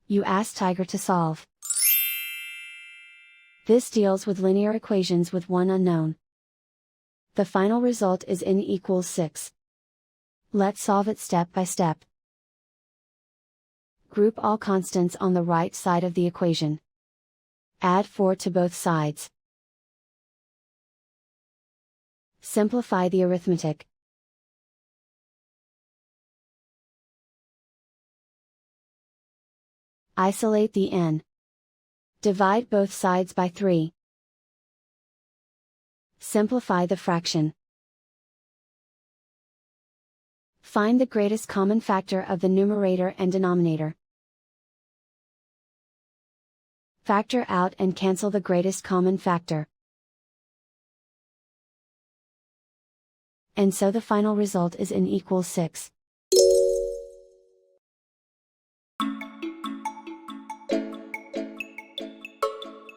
You ask Tiger to solve. This deals with linear equations with one unknown. The final result is n equals 6. Let's solve it step by step. Group all constants on the right side of the equation. Add 4 to both sides. Simplify the arithmetic. Isolate the n. Divide both sides by 3. Simplify the fraction. Find the greatest common factor of the numerator and denominator. Factor out and cancel the greatest common factor. And so the final result is n equals 6.